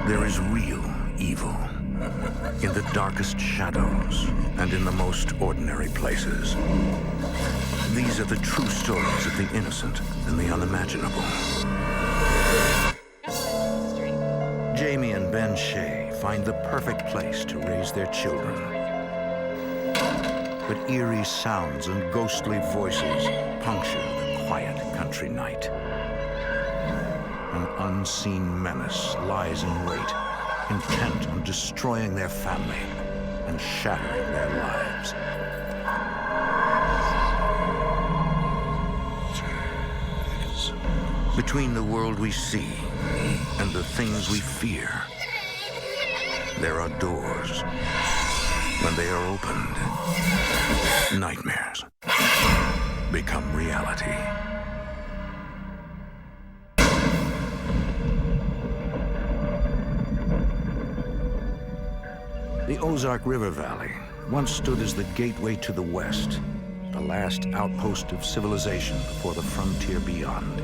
There is real evil in the darkest shadows and in the most ordinary places. These are the true stories of the innocent and the unimaginable. Jamie and Ben Shea find the perfect place to raise their children. But eerie sounds and ghostly voices puncture the quiet country night. An unseen menace lies in wait, intent on destroying their family and shattering their lives. Between the world we see and the things we fear, there are doors. When they are opened, nightmares become reality. The Ozark River Valley once stood as the gateway to the West, the last outpost of civilization before the frontier beyond.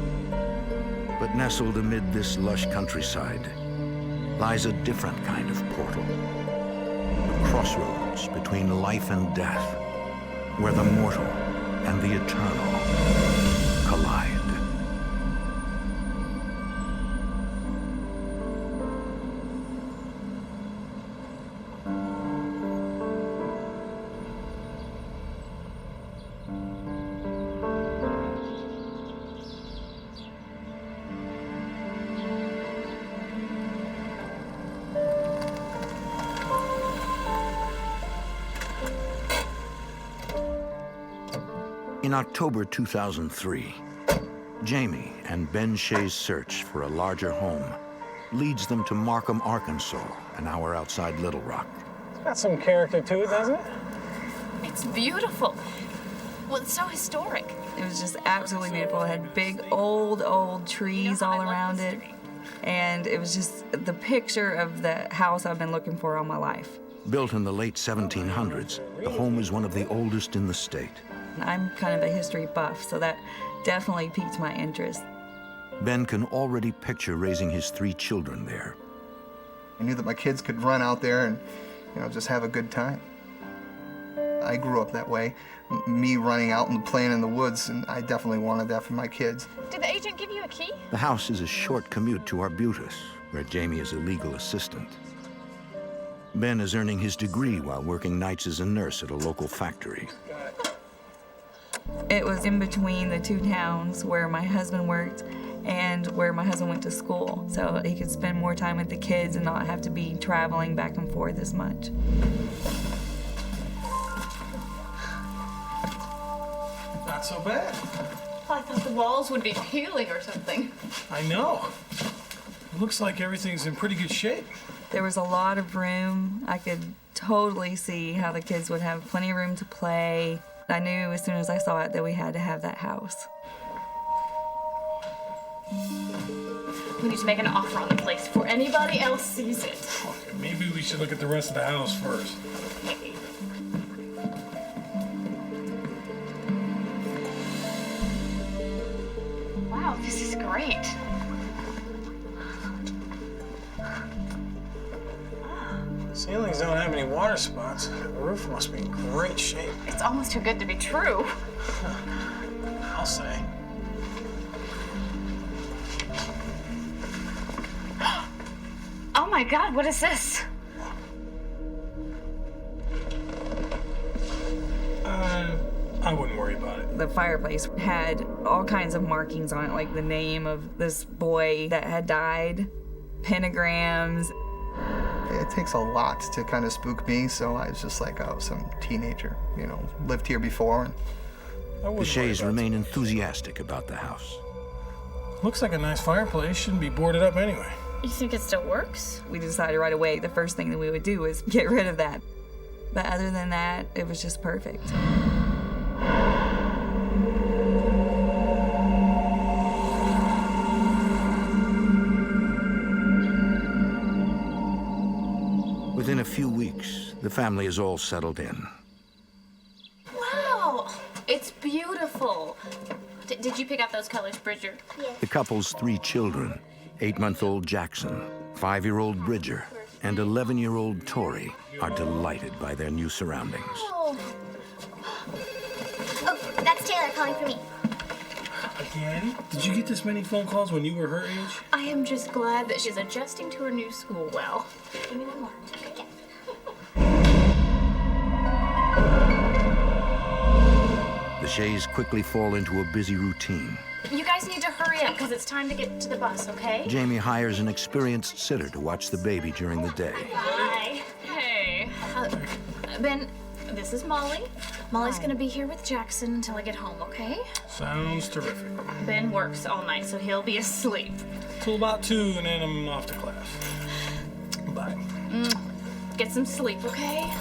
But nestled amid this lush countryside lies a different kind of portal. A crossroads between life and death, where the mortal and the eternal collide. In October 2003, Jamie and Ben Shea's search for a larger home leads them to Markham, Arkansas, an hour outside Little Rock. It's got some character to it, doesn't it? It's beautiful. Well, it's so historic. It was just absolutely beautiful. It had big, old trees all around it. And it was just the picture of the house I've been looking for all my life. Built in the late 1700s, the home is one of the oldest in the state. I'm kind of a history buff, so that definitely piqued my interest. Ben can already picture raising his 3 children there. I knew that my kids could run out there and, just have a good time. I grew up that way, me running out and playing in the woods, and I definitely wanted that for my kids. Did the agent give you a key? The house is a short commute to Arbutus, where Jamie is a legal assistant. Ben is earning his degree while working nights as a nurse at a local factory. It was in between the 2 towns where my husband worked and where my husband went to school, so he could spend more time with the kids and not have to be traveling back and forth as much. Not so bad. Well, I thought the walls would be peeling or something. I know. It looks like everything's in pretty good shape. There was a lot of room. I could totally see how the kids would have plenty of room to play. I knew as soon as I saw it that we had to have that house. We need to make an offer on the place before anybody else sees it. Okay, maybe we should look at the rest of the house first. Wow, this is great. Ceilings don't have any water spots. The roof must be in great shape. It's almost too good to be true. I'll say. Oh my God, what is this? I wouldn't worry about it. The fireplace had all kinds of markings on it, like the name of this boy that had died, pentagrams. It takes a lot to kind of spook me, so I was just like, oh, some teenager, lived here before. The Sheas remain enthusiastic about the house. Looks like a nice fireplace. Shouldn't be boarded up anyway. You think it still works? We decided right away the first thing that we would do was get rid of that. But other than that, it was just perfect. Within a few weeks, the family is all settled in. Wow, it's beautiful. Did you pick out those colors, Bridger? The couple's 3 children, 8-month-old Jackson, 5-year-old Bridger and 11-year-old Tori are delighted by their new surroundings. Oh, That's Taylor calling for me. Again? Did you get this many phone calls when you were her age? I am just glad that she's adjusting to her new school well. Give me one more. The Shays quickly fall into a busy routine. You guys need to hurry up because it's time to get to the bus, okay? Jamie hires an experienced sitter to watch the baby during the day. Hi. Hey. Ben, this is Molly. Molly's gonna be here with Jackson until I get home, okay? Sounds terrific. Ben works all night, so he'll be asleep. Till about 2, and then I'm off to class. Bye. Get some sleep, okay?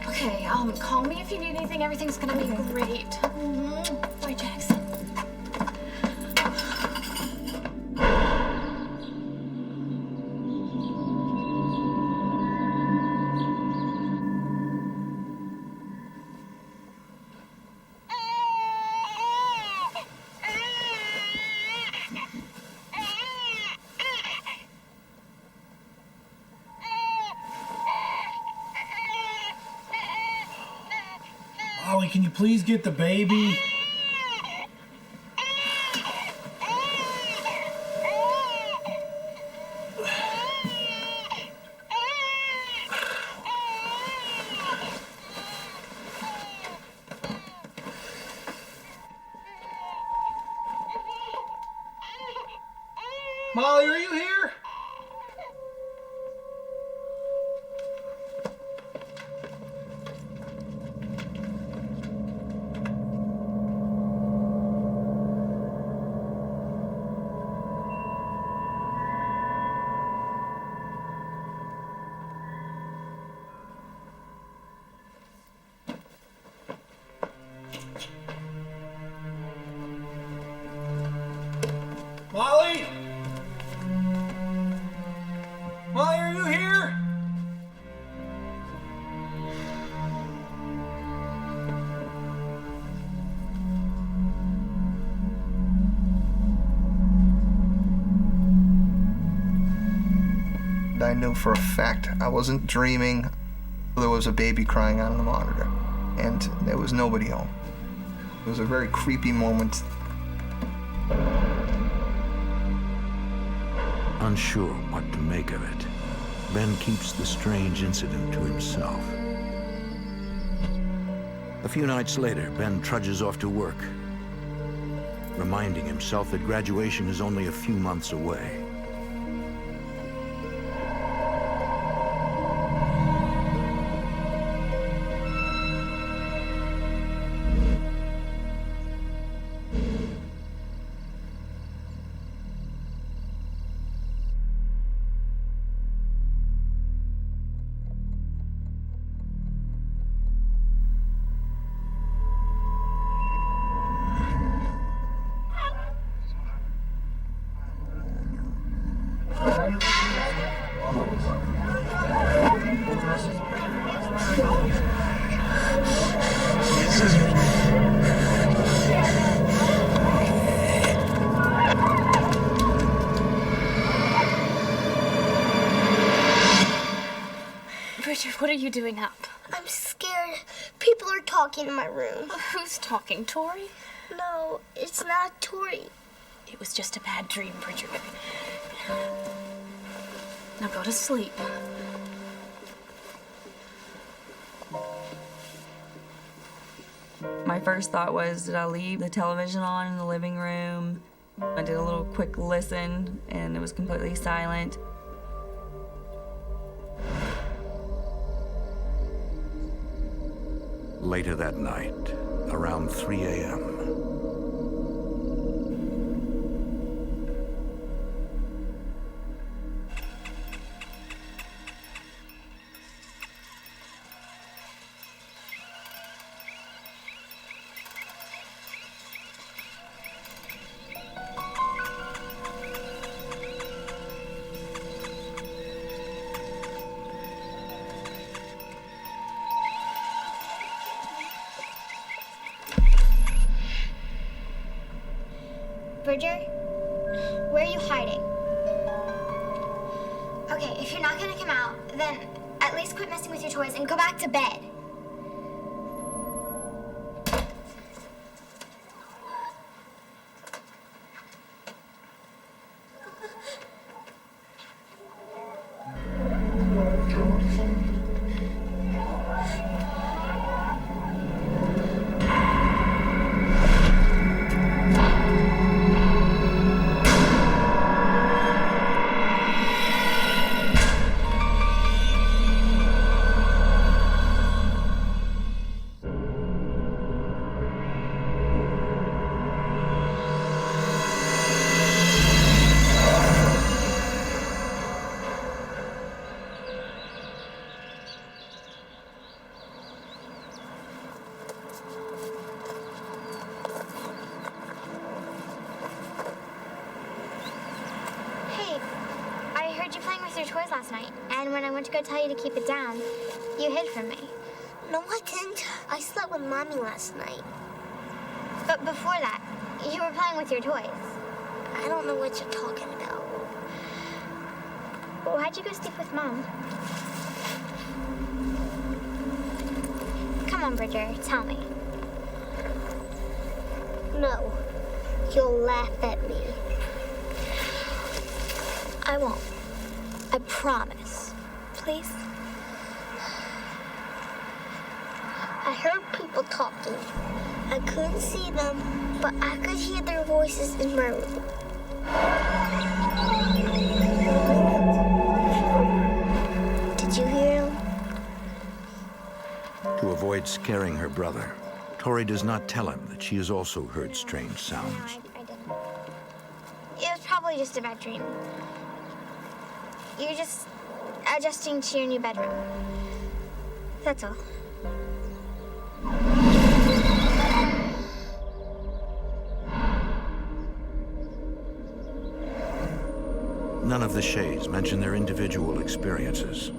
Okay, call me if you need anything. Everything's gonna be great. Bye, Jackson. Molly, can you please get the baby? Molly, are you here? Molly? Molly, are you here? I knew for a fact I wasn't dreaming. There was a baby crying on the monitor, and there was nobody home. It was a very creepy moment. Unsure what to make of it, Ben keeps the strange incident to himself. A few nights later, Ben trudges off to work, reminding himself that graduation is only a few months away. Bridget, what are you doing up? I'm scared. People are talking in my room. Who's talking, Tori? No, it's not Tori. It was just a bad dream, Bridget. Now go to sleep. My first thought was, did I leave the television on in the living room? I did a little quick listen, and it was completely silent. Later that night, around 3 a.m., Bridger, where are you hiding? Okay, if you're not gonna come out, then at least quit messing with your toys and go back to bed. Last night, and when I went to go tell you to keep it down, you hid from me. No, I didn't. I slept with Mommy last night. But before that, you were playing with your toys. I don't know what you're talking about. Well, why'd you go sleep with Mom? Come on, Bridger, tell me. No, you'll laugh at me. I won't. I promise. Please? I heard people talking. I couldn't see them, but I could hear their voices in my room. Did you hear them? To avoid scaring her brother, Tori does not tell him that she has also heard strange sounds. No, I didn't. It was probably just a bad dream. You're just adjusting to your new bedroom. That's all. None of the Shays mention their individual experiences.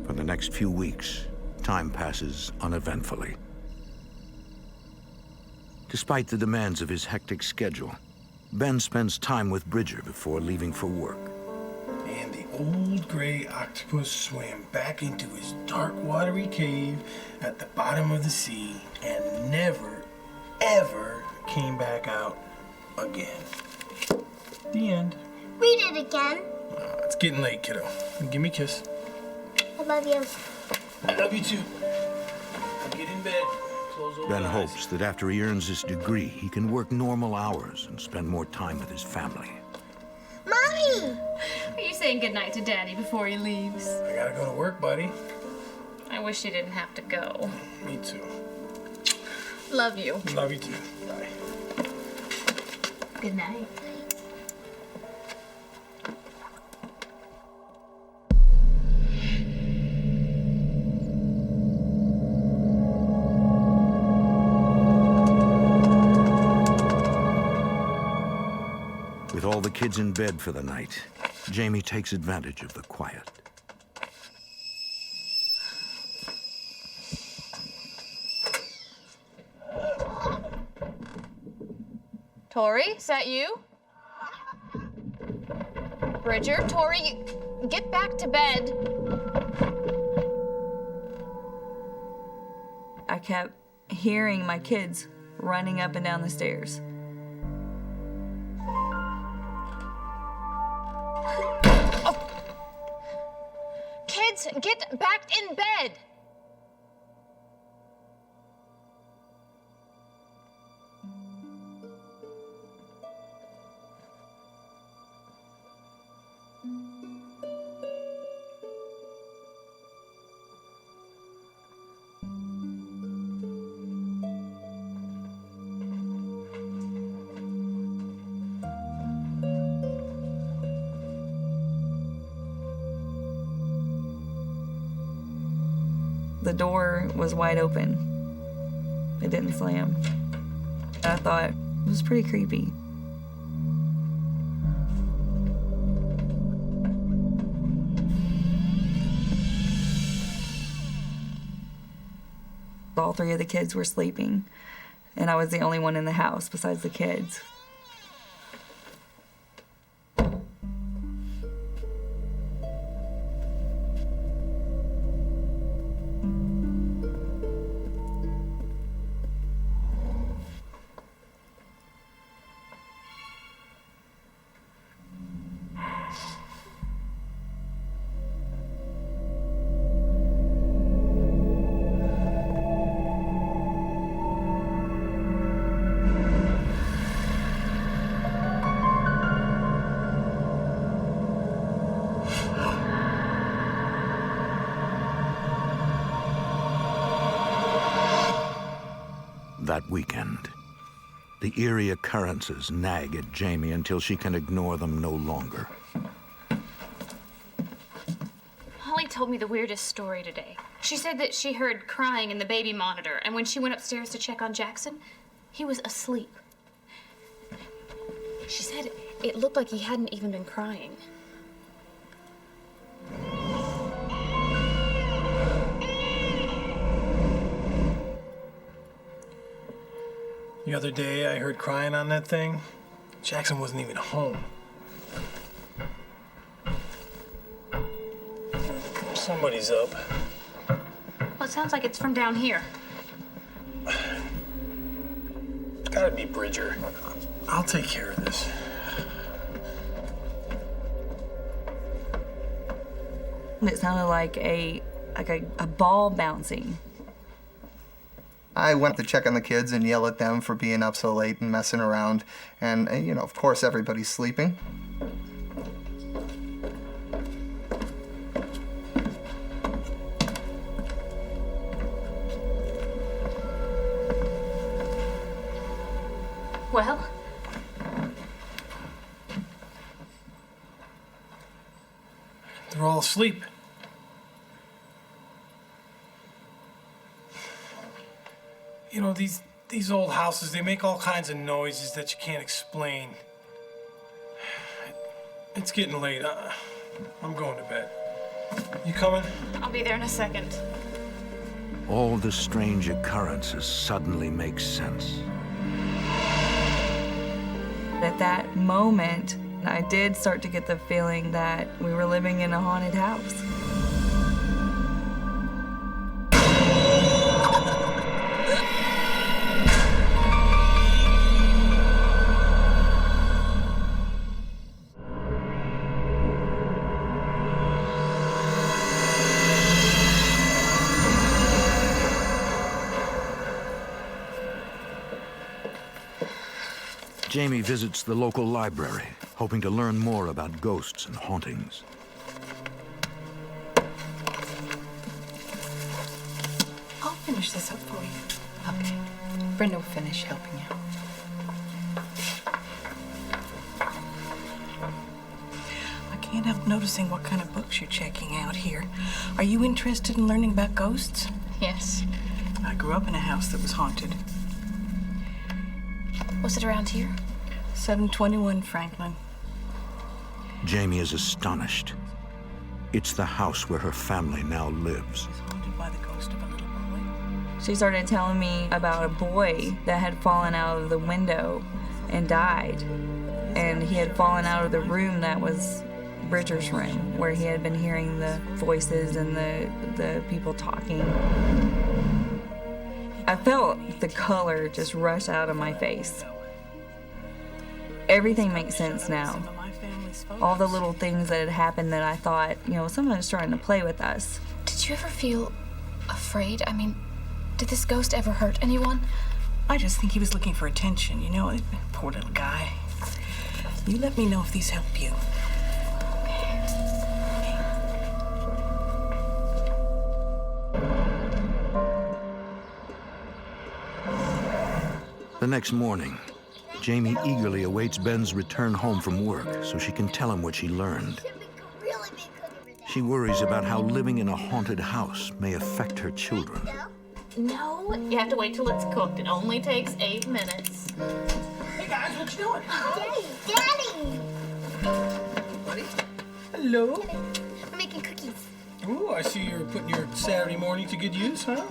For the next few weeks, time passes uneventfully. Despite the demands of his hectic schedule, Ben spends time with Bridger before leaving for work. And the old gray octopus swam back into his dark, watery cave at the bottom of the sea and never, ever came back out again. The end. Read it again. It's getting late, kiddo. Give me a kiss. I love you. I love you too. Get in bed. Close those Ben eyes. hopes that after he earns his degree, he can work normal hours and spend more time with his family. Mommy! Are you saying goodnight to Daddy before he leaves? I gotta go to work, buddy. I wish you didn't have to go. Me too. Love you. Love you too. Bye. Good night. With all the kids in bed for the night, Jamie takes advantage of the quiet. Tori, is that you? Bridger, Tori, get back to bed. I kept hearing my kids running up and down the stairs. Kids, get back in bed. The door was wide open. It didn't slam. I thought it was pretty creepy. All three of the kids were sleeping, and I was the only one in the house besides the kids. that weekend. The eerie occurrences nag at Jamie until she can ignore them no longer. Holly told me the weirdest story today. She said that she heard crying in the baby monitor, and when she went upstairs to check on Jackson, he was asleep. She said it looked like he hadn't even been crying. The other day I heard crying on that thing. Jackson wasn't even home. Somebody's up. Well, it sounds like it's from down here. It's gotta be Bridger. I'll take care of this. It sounded like a ball bouncing. I went to check on the kids and yell at them for being up so late and messing around. And you know, of course, everybody's sleeping. Well, they're all asleep. You know, these old houses, they make all kinds of noises that you can't explain. It's getting late. I'm going to bed. You coming? I'll be there in a second. All the strange occurrences suddenly make sense. At that moment, I did start to get the feeling that we were living in a haunted house. Jamie visits the local library, hoping to learn more about ghosts and hauntings. I'll finish this up for you. Okay. Brenda will finish helping you. I can't help noticing what kind of books you're checking out here. Are you interested in learning about ghosts? Yes. I grew up in a house that was haunted. Was it around here? 721 Franklin. Jamie is astonished. It's the house where her family now lives. It's haunted by the ghost of a little boy. She started telling me about a boy that had fallen out of the window and died. And he had fallen out of the room that was Bridger's room, where he had been hearing the voices and the people talking. I felt the color just rush out of my face. Everything makes sense now. All the little things that had happened that I thought, you know, someone's trying to play with us. Did you ever feel afraid? I mean, did this ghost ever hurt anyone? I just think he was looking for attention, you know? Poor little guy. You let me know if these help you. The next morning, Jamie eagerly awaits Ben's return home from work so she can tell him what she learned. She worries about how living in a haunted house may affect her children. No, you have to wait till it's cooked. It only takes 8 minutes. Hey guys, what you doing? Daddy! Hello. We're making cookies. Ooh, I see you're putting your Saturday morning to good use, huh?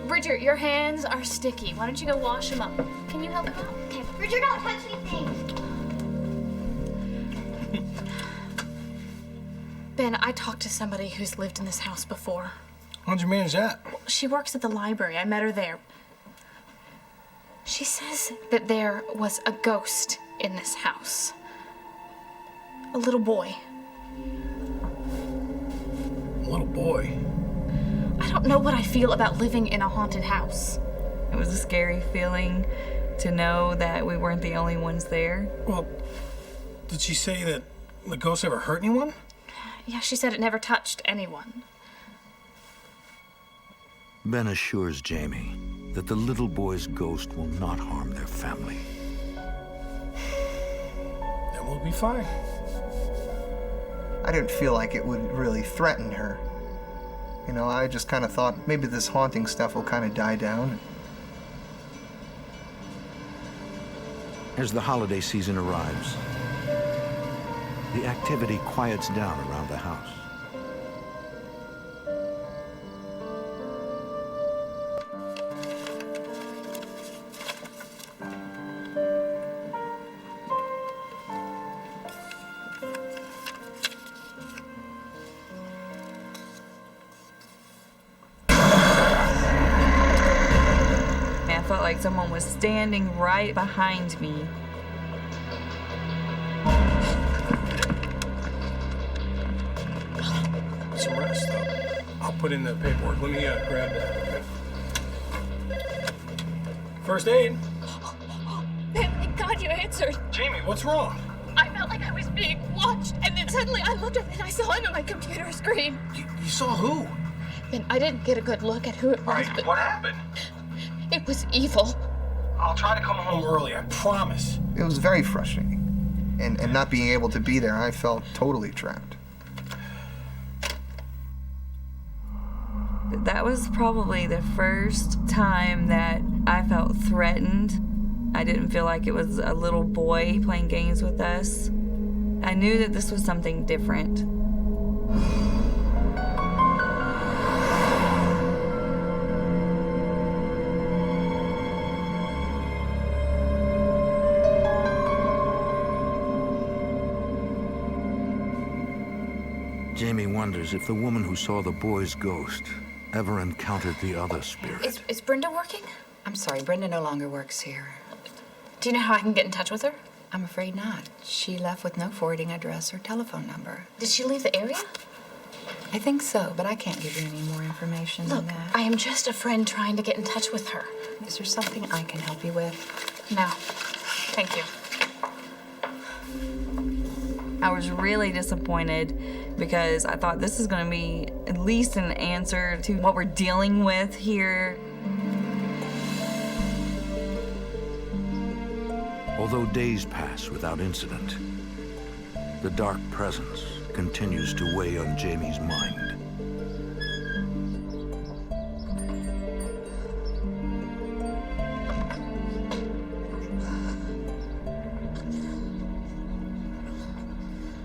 Bridger, your hands are sticky. Why don't you go wash them up? Can you help him out? Okay, Bridger, don't touch anything. Ben, I talked to somebody who's lived in this house before. How'd you manage that? She works at the library. I met her there. She says that there was a ghost in this house. A little boy. Little boy. I don't know what I feel about living in a haunted house. It was a scary feeling to know that we weren't the only ones there. Well, did she say that the ghost ever hurt anyone? Yeah, she said it never touched anyone. Ben assures Jamie that the little boy's ghost will not harm their family. Then we'll be fine. I didn't feel like it would really threaten her. You know, I just kind of thought maybe this haunting stuff will kind of die down. As the holiday season arrives, the activity quiets down around the house. I felt like someone was standing right behind me. Some rest, though. I'll put in the paperwork. Let me grab that. First aid. Ben, thank God you answered. Jamie, what's wrong? I felt like I was being watched, and then suddenly I looked up and I saw him on my computer screen. You saw who? And I didn't get a good look at who it was, but What happened? it was evil. I'll try to come home early, I promise. It was very frustrating. And not being able to be there, I felt totally trapped. That was probably the first time that I felt threatened. I didn't feel like it was a little boy playing games with us. I knew that this was something different. Jamie wonders if the woman who saw the boy's ghost ever encountered the other spirit. Is Brenda working? I'm sorry, Brenda no longer works here. Do you know how I can get in touch with her? I'm afraid not. She left with no forwarding address or telephone number. Did she leave the area? I think so, but I can't give you any more information Look, than that. I am just a friend trying to get in touch with her. Is there something I can help you with? No. Thank you. I was really disappointed because I thought this is going to be at least an answer to what we're dealing with here. Although days pass without incident, the dark presence continues to weigh on Jamie's mind.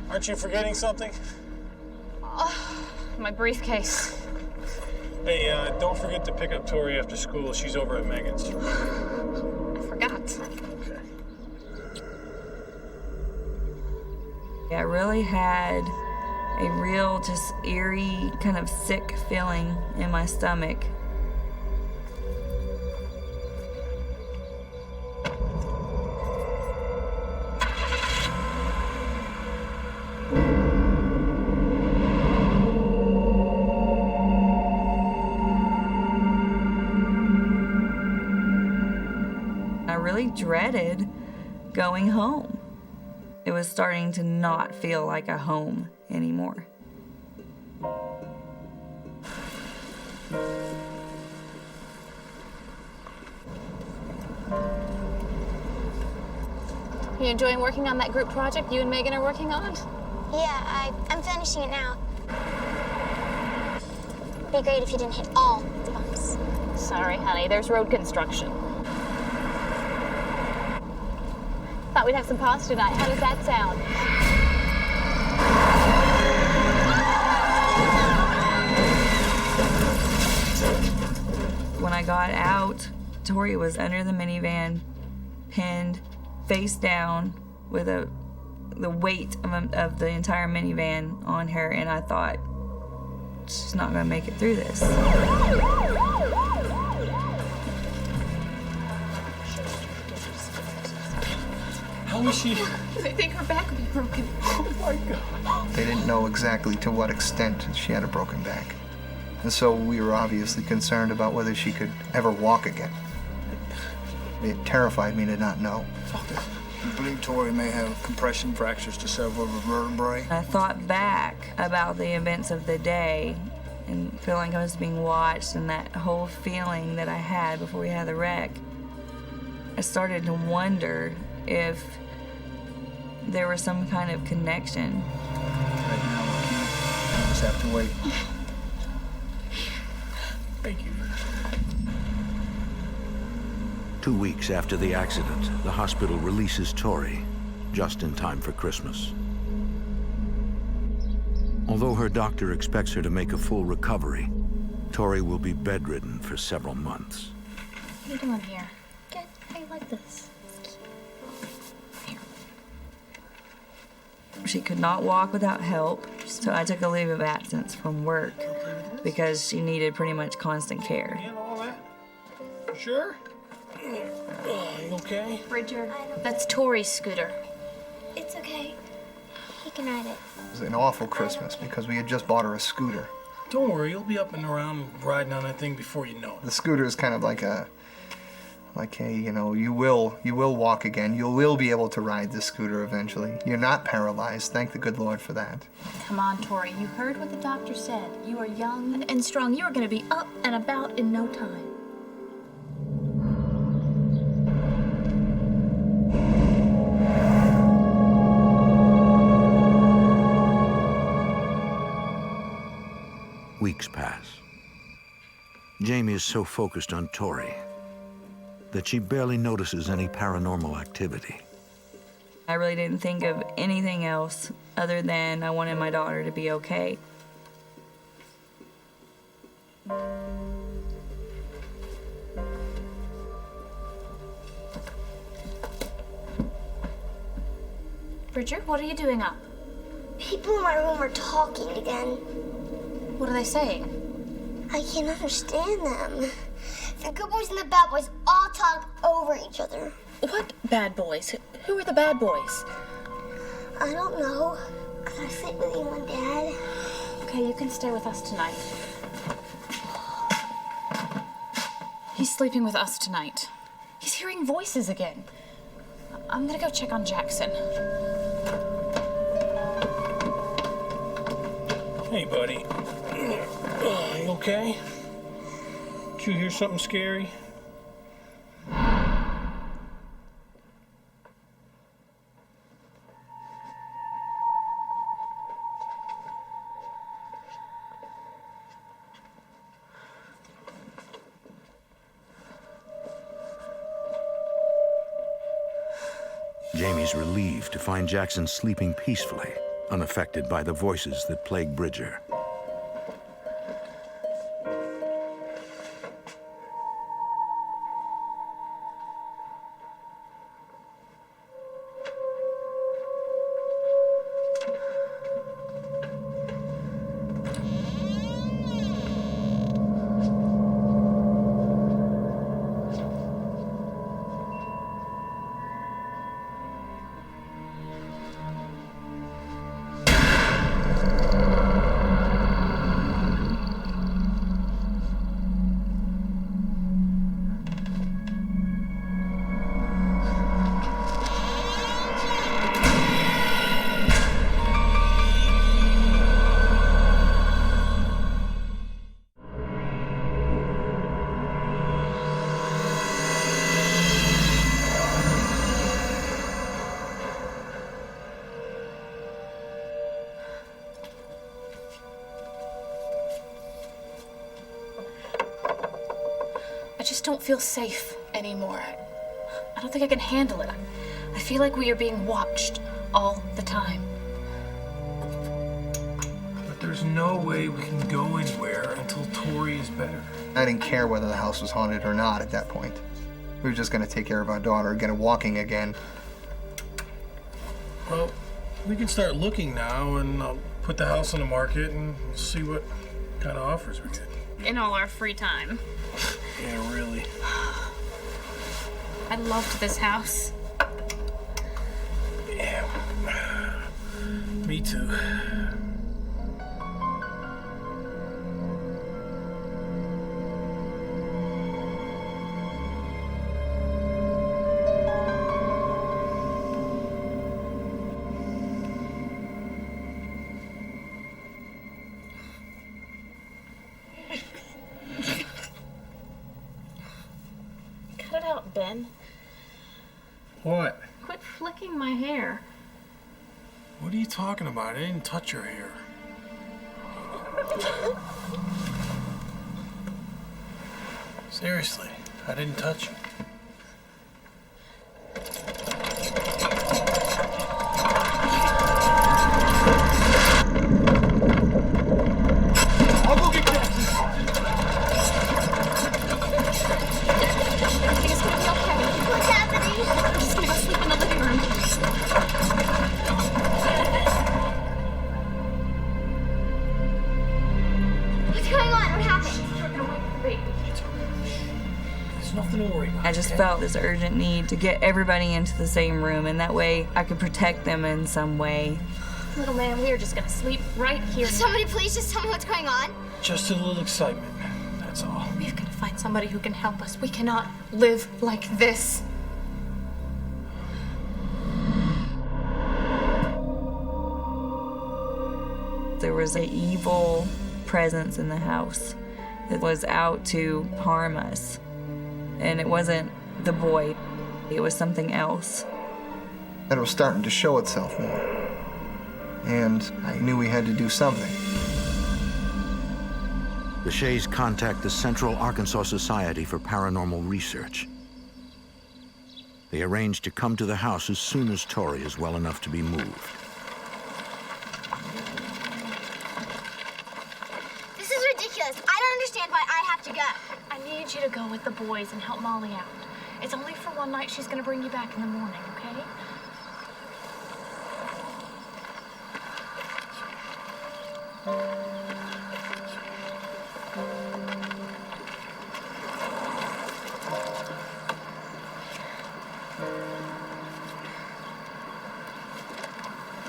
Aren't you forgetting something? My briefcase. Hey, don't forget to pick up Tori after school. She's over at Megan's. I forgot. Okay. I really had a real, just eerie, kind of sick feeling in my stomach. I really dreaded going home. It was starting to not feel like a home anymore. You enjoying working on that group project you and Megan are working on? Yeah, I'm finishing it now. Be great if you didn't hit all the bumps. Sorry, honey, there's road construction. Thought we'd have some pasta tonight. How does that sound? When I got out, Tori was under the minivan, pinned, face down, with the weight of the entire minivan on her, and I thought, she's not gonna make it through this. How is she? They think her back would be broken. Oh my God. They didn't know exactly to what extent she had a broken back. And so we were obviously concerned about whether she could ever walk again. It terrified me to not know. I believe Tori may have compression fractures to several of her vertebrae. I thought back about the events of the day and feeling like I was being watched, and that whole feeling that I had before we had the wreck, I started to wonder if there was some kind of connection. Right now, we can't. We just have to wait. Thank you. 2 weeks after the accident, the hospital releases Tori, just in time for Christmas. Although her doctor expects her to make a full recovery, Tori will be bedridden for several months. What are you doing here? Good. I like this. She could not walk without help, so I took a leave of absence from work because she needed pretty much constant care. And all that? You sure? You okay? Bridger, that's Tori's scooter. It's okay. He can ride it. It was an awful Christmas because we had just bought her a scooter. Don't worry, you'll be up and around riding on that thing before you know it. The scooter is kind of like a, you know, you will walk again. You will be able to ride the scooter eventually. You're not paralyzed. Thank the good Lord for that. Come on, Tori. You heard what the doctor said. You are young and strong. You are going to be up and about in no time. Weeks pass. Jamie is so focused on Tori that she barely notices any paranormal activity. I really didn't think of anything else other than I wanted my daughter to be okay. Bridger, what are you doing up? People in my room are talking again. What are they saying? I can't understand them. The good boys and the bad boys all talk over each other. What bad boys? Who are the bad boys? I don't know. Could I sleep with you, and Dad? Okay, you can stay with us tonight. He's sleeping with us tonight. He's hearing voices again. I'm gonna go check on Jackson. Hey, buddy. You okay? Did you hear something scary? Jamie's relieved to find Jackson sleeping peacefully, unaffected by the voices that plague Bridger. I just don't feel safe anymore. I don't think I can handle it. I feel like we are being watched all the time. But there's no way we can go anywhere until Tori is better. I didn't care whether the house was haunted or not at that point. We were just going to take care of our daughter, get her walking again. Well, we can start looking now and put the house on the market and see what kind of offers we get. In all our free time. Yeah, really. I loved this house. Yeah. Me too. out, Ben. What? Quit flicking my hair. What are you talking about? I didn't touch your hair. Seriously, I didn't touch you. I'll go get Jackson. I think it's gonna be okay. What's happening? I'm just gonna go sleep in the living room. What's going on? What happened? There's nothing to worry about. I just felt this urgent need to get everybody into the same room, and that way I could protect them in some way. Little man, we are just gonna sleep right here. Somebody please just tell me what's going on. Just a little excitement. That's all. We've got to find somebody who can help us. We cannot live like this. There was an evil presence in the house that was out to harm us. And it wasn't the boy, it was something else. That it was starting to show itself more. And I knew we had to do something. The Shays contact the Central Arkansas Society for Paranormal Research. They arrange to come to the house as soon as Tori is well enough to be moved. This is ridiculous. I don't understand why I have to go. I need you to go with the boys and help Molly out. It's only for one night. She's gonna bring you back in the morning, okay?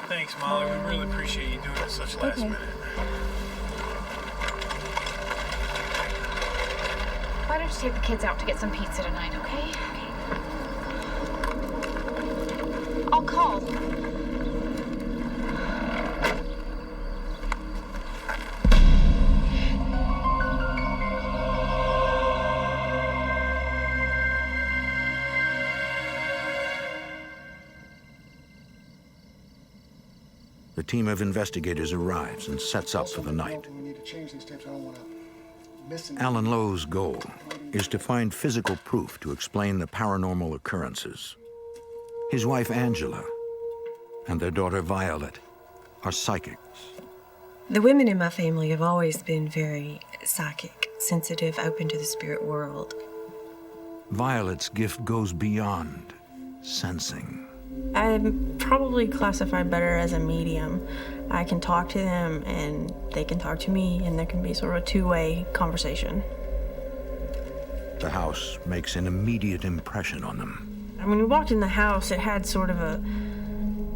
Thanks, Molly. We really appreciate you doing it such last minute. Why don't you take the kids out to get some pizza tonight, okay? I'll call. The team of investigators arrives and sets up for the night. Alan Lowe's goal is to find physical proof to explain the paranormal occurrences. His wife, Angela, and their daughter, Violet, are psychics. The women in my family have always been very psychic, sensitive, open to the spirit world. Violet's gift goes beyond sensing. I'm probably classified better as a medium. I can talk to them and they can talk to me, and there can be sort of a two-way conversation. The house makes an immediate impression on them. When we walked in the house, it had sort of a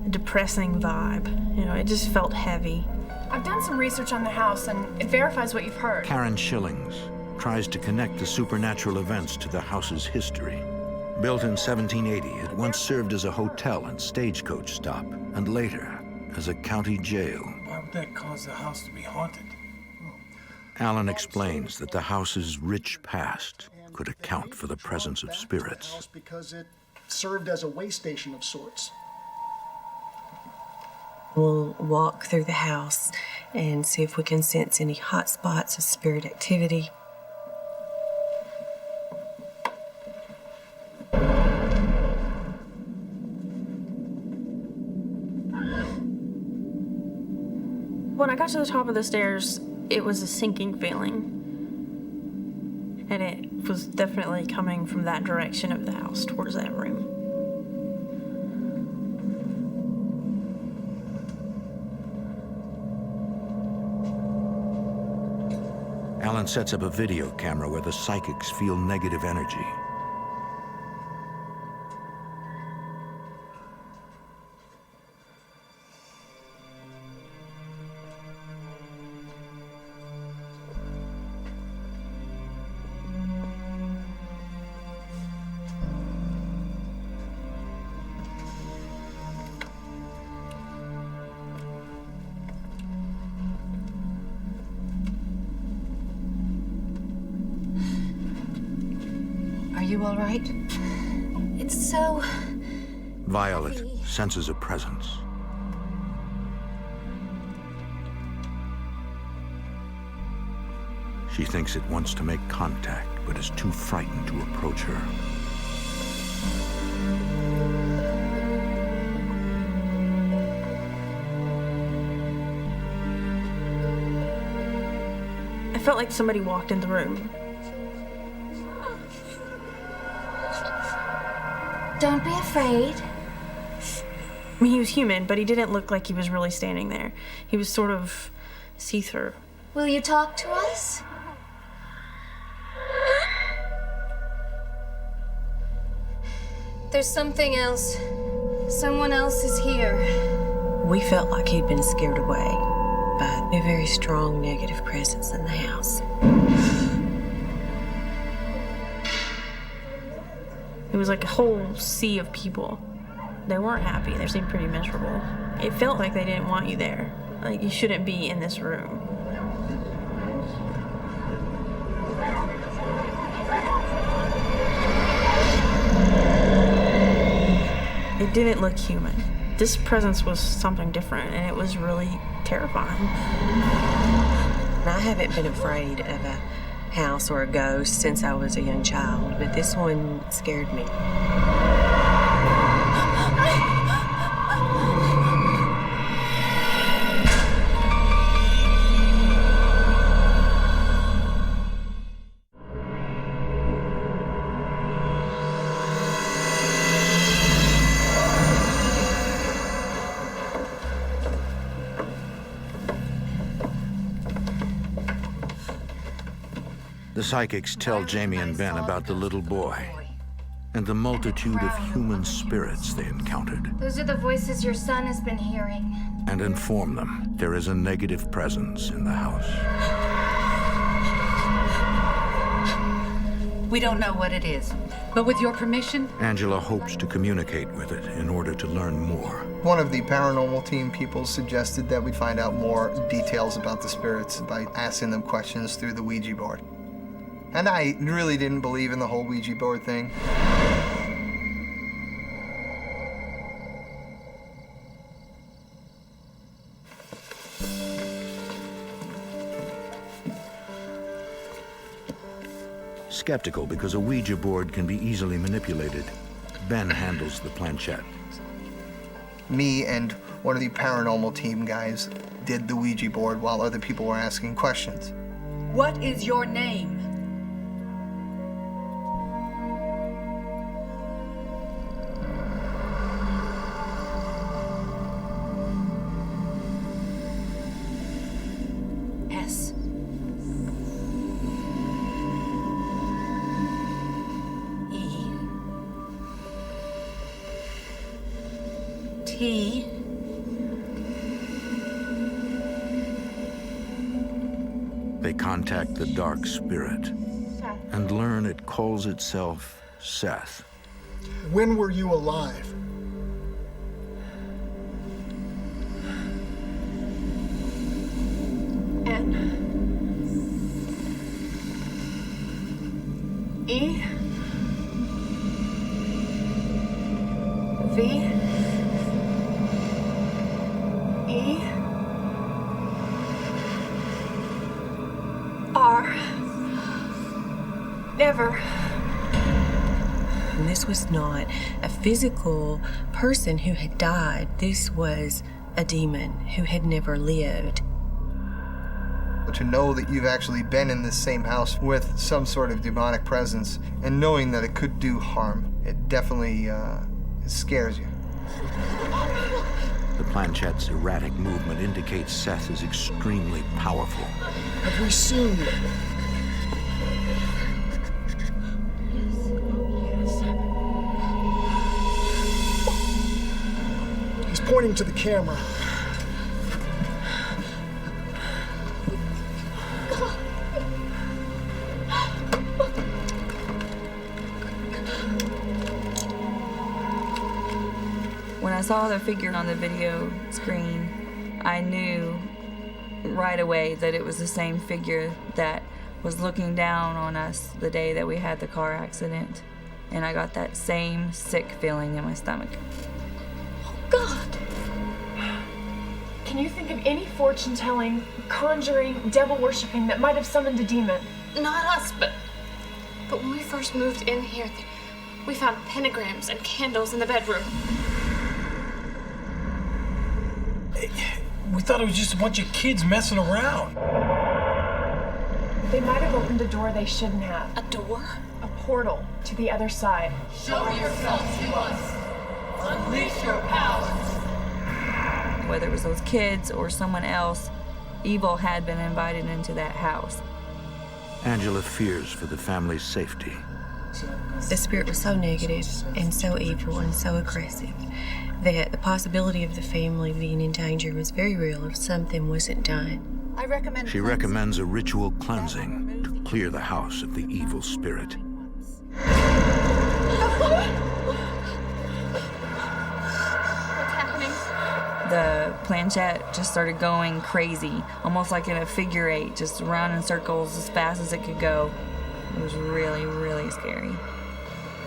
depressing vibe. You know, it just felt heavy. I've done some research on the house, and it verifies what you've heard. Karen Schillings tries to connect the supernatural events to the house's history. Built in 1780, it once served as a hotel and stagecoach stop, and later as a county jail. Why would that cause the house to be haunted? Alan explains that the house's rich past could account for the presence of spirits. Because it served as a way station of sorts. We'll walk through the house and see if we can sense any hot spots of spirit activity. When I got to the top of the stairs, it was a sinking feeling. And it was definitely coming from that direction of the house, towards that room. Alan sets up a video camera where the psychics feel negative energy. Are you all right? It's so... Violet senses a presence. She thinks it wants to make contact, but is too frightened to approach her. I felt like somebody walked in the room. Don't be afraid. I mean, he was human, but he didn't look like he was really standing there. He was sort of see-through. Will you talk to us? There's something else. Someone else is here. We felt like he'd been scared away by a very strong negative presence in the house. It was like a whole sea of people. They weren't happy. They seemed pretty miserable. It felt like they didn't want you there. Like, you shouldn't be in this room. It didn't look human. This presence was something different, and it was really terrifying. I haven't been afraid of a house or a ghost since I was a young child, but this one scared me. The psychics tell Jamie and Ben about the little boy and the multitude of human spirits they encountered, Those are the voices your son has been hearing. and inform them there is a negative presence in the house. We don't know what it is, but with your permission, Angela hopes to communicate with it in order to learn more. One of the paranormal team people suggested that we find out more details about the spirits by asking them questions through the Ouija board. And I really didn't believe in the whole Ouija board thing. Skeptical because a Ouija board can be easily manipulated, Ben handles the planchette. Me and one of the paranormal team guys did the Ouija board while other people were asking questions. what is your name? S. E. T. They contact the dark spirit and learn it calls itself Seth. When were you alive? N. E. V. E. R. Never. And this was not a physical person who had died. This was a demon who had never lived. To know that you've actually been in this same house with some sort of demonic presence and knowing that it could do harm, it definitely it scares you. The planchette's erratic movement indicates Seth is extremely powerful. Have we seen you? He's pointing to the camera. When I saw the figure on the video screen, I knew right away that it was the same figure that was looking down on us the day that we had the car accident. and I got that same sick feeling in my stomach. God! Can you think of any fortune-telling, conjuring, devil-worshipping that might have summoned a demon? Not us, but when we first moved in here, we found pentagrams and candles in the bedroom. We thought it was just a bunch of kids messing around. They might have opened a door they shouldn't have. A door? A portal to the other side. Show yourself to us. Unleash your powers. Whether it was those kids or someone else, evil had been invited into that house. Angela fears for the family's safety. The spirit was so negative and so evil and so aggressive that the possibility of the family being in danger was very real if something wasn't done. She recommends a ritual cleansing to clear the house of the evil spirit. The planchette just started going crazy, almost like in a figure eight, just around in circles as fast as it could go. It was really, really scary.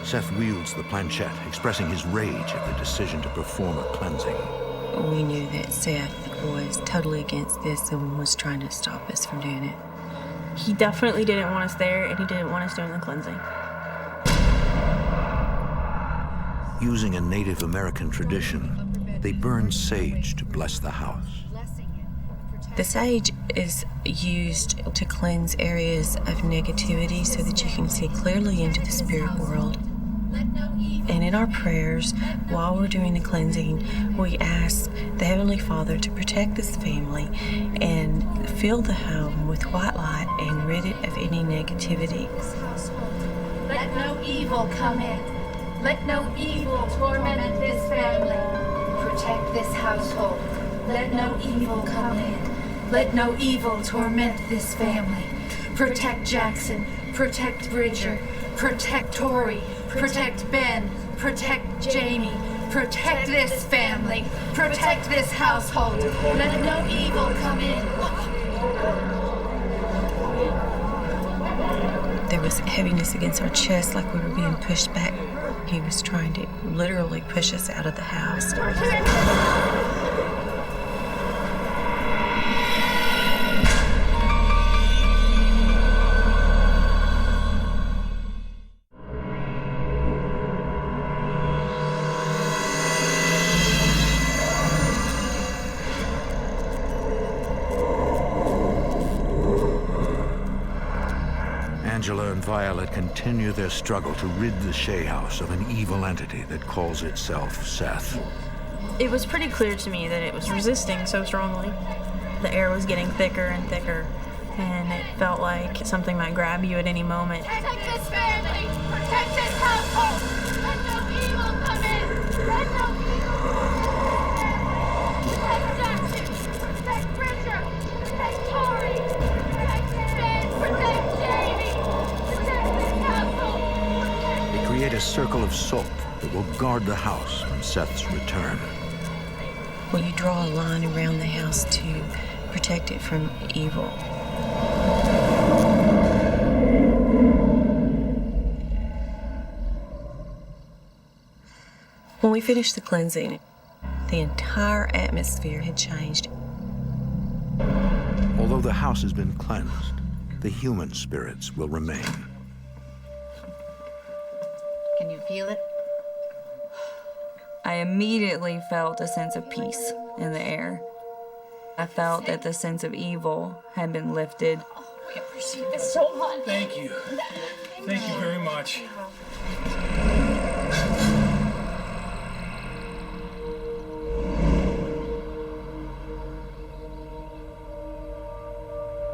Seth wields the planchette, expressing his rage at the decision to perform a cleansing. We knew that Seth was totally against this and was trying to stop us from doing it. He definitely didn't want us there, and he didn't want us doing the cleansing. Using a Native American tradition, they burn sage to bless the house. The sage is used to cleanse areas of negativity so that you can see clearly into the spirit world. And in our prayers, while we're doing the cleansing, we ask the Heavenly Father to protect this family and fill the home with white light and rid it of any negativity. Let no evil come in. Let no evil torment this family. Protect this household. Let no evil come in. Let no evil torment this family. Protect Jackson. Protect Bridger. Protect Tori. Protect Ben. Protect Jamie. Protect this family. Protect this household. Let no evil come in. There was heaviness against our chest, like we were being pushed back. He was trying to literally push us out of the house. Angela and Violet continue their struggle to rid the Shea house of an evil entity that calls itself Seth. It was pretty clear to me that it was resisting so strongly. The air was getting thicker and thicker, and it felt like something might grab you at any moment. Protect this family. Protect this household. Let no evil come in. Let no evil protect Jackson. Protect Bridger. Protect Tori. Protect Ben. Protect Jamie. Protect this household. They create a circle of salt that will guard the house from Seth's return. Well, you draw a line around the house to protect it from evil. When we finished the cleansing, the entire atmosphere had changed. Although the house has been cleansed, the human spirits will remain. Can you feel it? I immediately felt a sense of peace in the air. I felt that the sense of evil had been lifted. We appreciate this so much. Thank you. Thank you very much.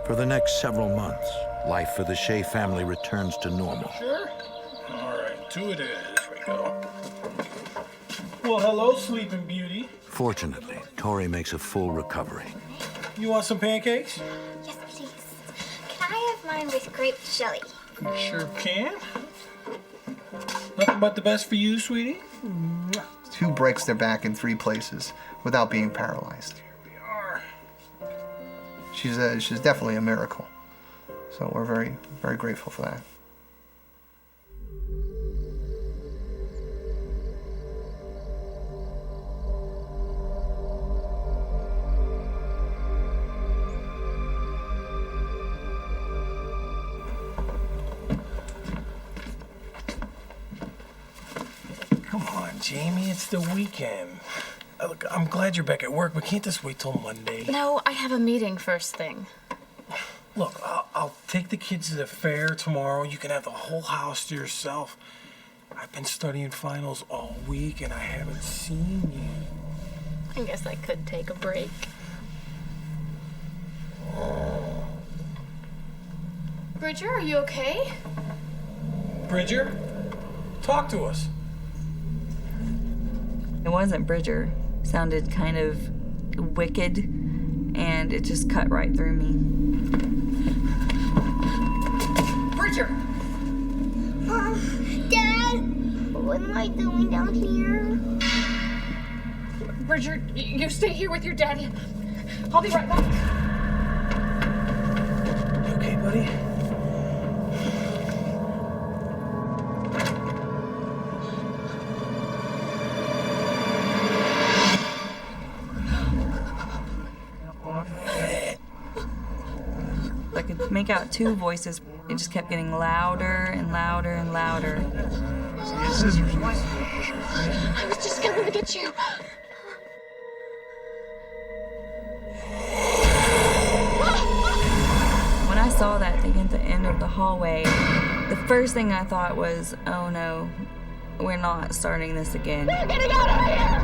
For the next several months, life for the Shea family returns to normal. Sure? All right, two it is. Here we go. Well, hello, Sleeping Beauty. Fortunately, Tori makes a full recovery. You want some pancakes? Yes, please. Can I have mine with grape jelly? You sure can. Nothing but the best for you, sweetie. Who breaks their back in 3 places without being paralyzed? Here we are. She's definitely a miracle. So we're very, very grateful for that. Come on, Jamie, it's the weekend. Look, I'm glad you're back at work, but can't this wait till Monday? No, I have a meeting first thing. Look, I'll take the kids to the fair tomorrow. You can have the whole house to yourself. I've been studying finals all week, and I haven't seen you. I guess I could take a break. Bridger, are you okay? Bridger, talk to us. It wasn't Bridger. It sounded kind of wicked, and it just cut right through me. Bridger! Dad, what am I doing down here? Bridger, you stay here with your daddy. I'll be right back. You okay, buddy? I could make out two voices. It just kept getting louder and louder and louder. I was just coming to get you. When I saw that thing at the end of the hallway, the first thing I thought was, oh no, we're not starting this again. We're getting out of here!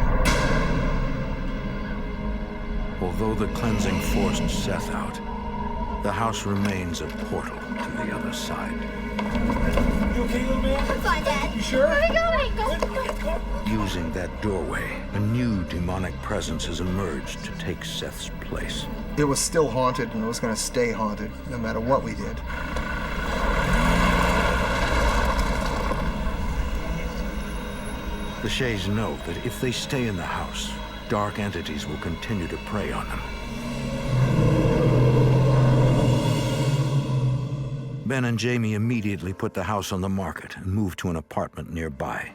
Although the cleansing forced Seth out, the house remains a portal to the other side. You okay, little man? I'm fine, Dad. You sure? Where are we going? Go. Using that doorway, a new demonic presence has emerged to take Seth's place. It was still haunted, and it was going to stay haunted, no matter what we did. The Shays know that if they stay in the house, dark entities will continue to prey on them. Ben and Jamie immediately put the house on the market and moved to an apartment nearby.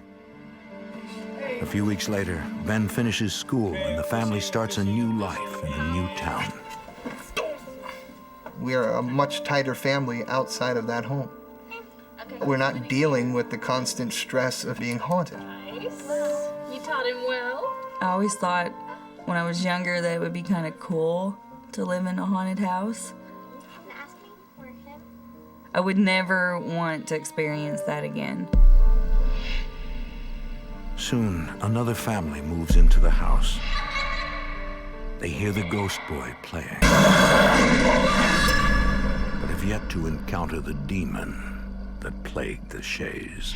A few weeks later, Ben finishes school and the family starts a new life in a new town. We are a much tighter family outside of that home. We're not dealing with the constant stress of being haunted. You taught him well. I always thought when I was younger that it would be kind of cool to live in a haunted house. I would never want to experience that again. Soon, another family moves into the house. They hear the ghost boy playing, but have yet to encounter the demon that plagued the Shays.